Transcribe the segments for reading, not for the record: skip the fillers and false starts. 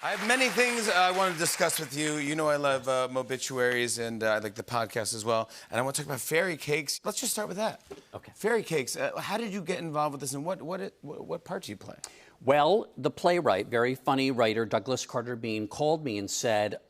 I have many things I want to discuss with you. You know I love Mobituaries, and I like the podcast as well. And I want to talk about fairy cakes. Let's just start with that. Okay. Fairy cakes. How did you get involved with this, and what part do you play? Well, the playwright, very funny writer, Douglas Carter Bean, called me and said,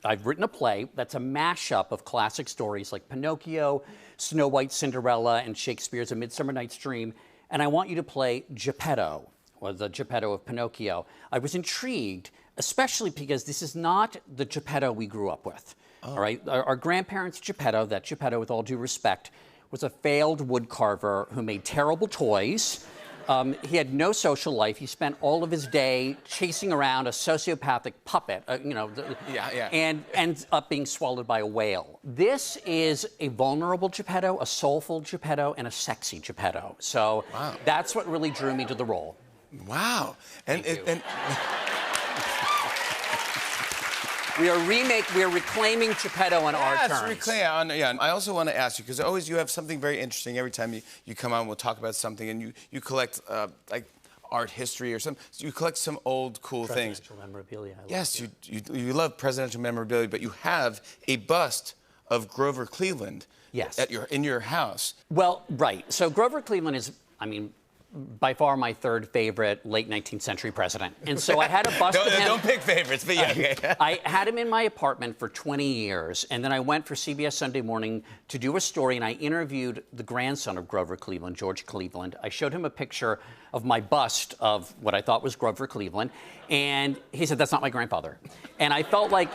I've written a play that's a mashup of classic stories like Pinocchio, Snow White, Cinderella, and Shakespeare's A Midsummer Night's Dream, and I want you to play Geppetto, or the Geppetto of Pinocchio. I was intrigued, especially because this is not the Geppetto we grew up with. All right, our grandparents' Geppetto, that Geppetto, with all due respect, was a failed woodcarver who made terrible toys. He had no social life. He spent all of his day chasing around a sociopathic puppet, and ends up being swallowed by a whale. This is a vulnerable Geppetto, a soulful Geppetto, and a sexy Geppetto. So that's what really drew me to the role. Wow. We are reclaiming Geppetto on our terms. And I also want to ask you, because always you have something very interesting every time you come on. We'll talk about something, and you collect like art history or something. So you collect some old cool things. Presidential memorabilia. Yes, you love presidential memorabilia, but you have a bust of Grover Cleveland. Yes. In your house. Well, right. So Grover Cleveland is, by far my third favorite late 19th century president. And so I had a bust of him. Don't pick favorites, but yeah. I had him in my apartment for 20 years, and then I went for CBS Sunday Morning to do a story, and I interviewed the grandson of Grover Cleveland, George Cleveland. I showed him a picture of my bust of what I thought was Grover Cleveland, and he said, "That's not my grandfather." And I felt like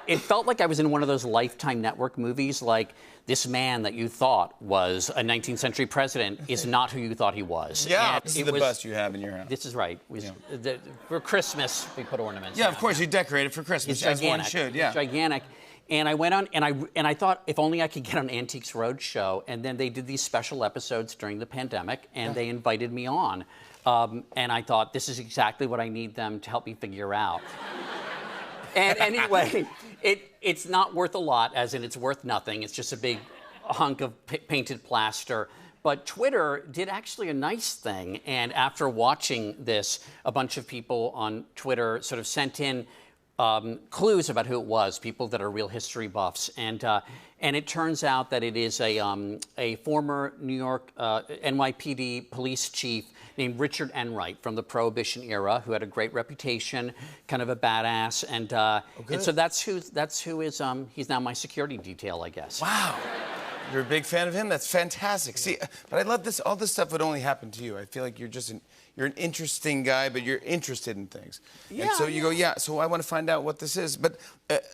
it felt like I was in one of those Lifetime Network movies, like, this man that you thought was a 19th century president is not who you thought he was. Yeah, this is the bust you have in your house. This is right. For Christmas, we put ornaments. Yeah, of course, you decorate it for Christmas, as one should. Yeah, it's gigantic. And I went on, and I thought, if only I could get on Antiques Roadshow. And then they did these special episodes during the pandemic, and they invited me on. And I thought, this is exactly what I need them to help me figure out. And anyway, it's not worth a lot, as in it's worth nothing. It's just a big hunk of painted plaster. But Twitter did actually a nice thing. And after watching this, a bunch of people on Twitter sort of sent in clues about who it was, people that are real history buffs. And it turns out that it is a former New York NYPD police chief named Richard Enright from the Prohibition era, who had a great reputation, kind of a badass, and so that's who is he's now my security detail, I guess. Wow. You're a big fan of him? That's fantastic. See, but I love this. All this stuff would only happen to you. I feel like you're just you're an interesting guy, but you're interested in things. Yeah, and so you go, so I want to find out what this is. But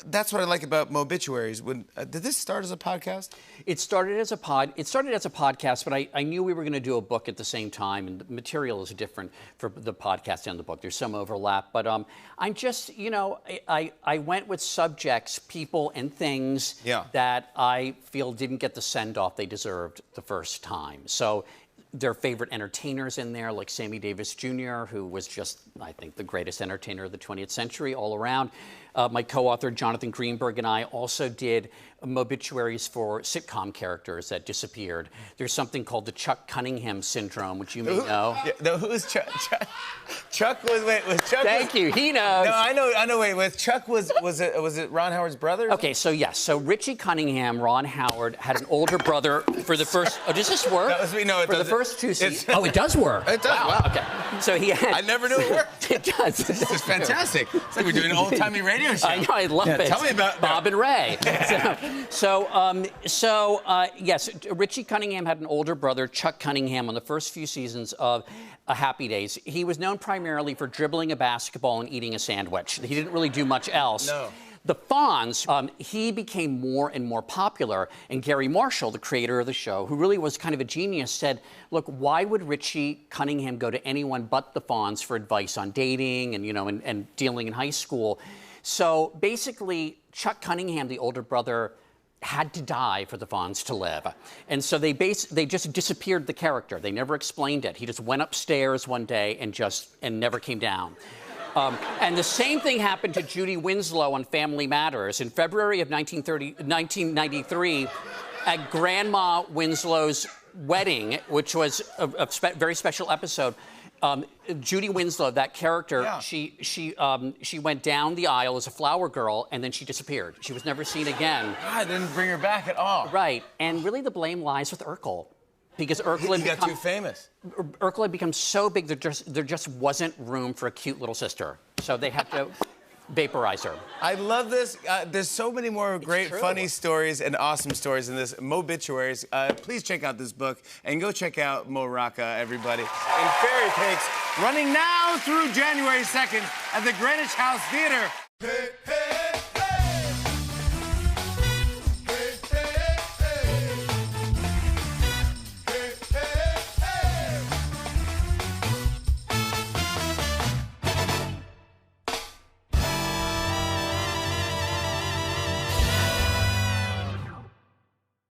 that's what I like about Mobituaries. Did this start as a podcast? It started as a podcast, but I knew we were going to do a book at the same time, and the material is different for the podcast and the book. There's some overlap, but I'm just, I went with subjects, people, and things that I feel didn't get the send-off they deserved the first time. So their favorite entertainers in there, like Sammy Davis Jr., who was just, I think, the greatest entertainer of the 20th century all around. My co-author, Jonathan Greenberg, and I also did Mobituaries for sitcom characters that disappeared. There's something called the Chuck Cunningham syndrome, which you may know. Who's Chuck? Chuck was Chuck. Thank you. He knows. No, I know. Wait, with Chuck was it Ron Howard's brother? Okay, so yes, so Richie Cunningham, Ron Howard, had an older brother for the first. Oh, does this work? For the first two seasons. Oh, it does work. It does. Wow. Okay. So he had. I never knew it worked. It does. This is fantastic. It's like we're doing an old-timey radio show. I know. I love it. Tell me about Bob and Ray. Yes, Richie Cunningham had an older brother, Chuck Cunningham, on the first few seasons of Happy Days. He was known primarily for dribbling a basketball and eating a sandwich. He didn't really do much else. No. The Fonz, he became more and more popular, and Gary Marshall, the creator of the show, who really was kind of a genius, said, look, why would Richie Cunningham go to anyone but the Fonz for advice on dating and dealing in high school? So basically, Chuck Cunningham, the older brother, had to die for the Fonz to live. And so they just disappeared the character. They never explained it. He just went upstairs one day and never came down. And the same thing happened to Judy Winslow on Family Matters. In February of 1993, at Grandma Winslow's wedding, which was a very special episode, Judy Winslow, that character, Yeah. she went down the aisle as a flower girl, and then she disappeared. She was never seen again. God, didn't bring her back at all. Right, and really the blame lies with Urkel. Because Urkel He got too famous. Urkel had become so big there just wasn't room for a cute little sister. So they had to vaporize her. I love this. There's so many more great, true. funny stories and awesome stories in this. Mobituaries. Please check out this book and go check out Mo Rocca, everybody. And Fairy Cakes, running now through January 2nd at the Greenwich House Theater. Hey, hey.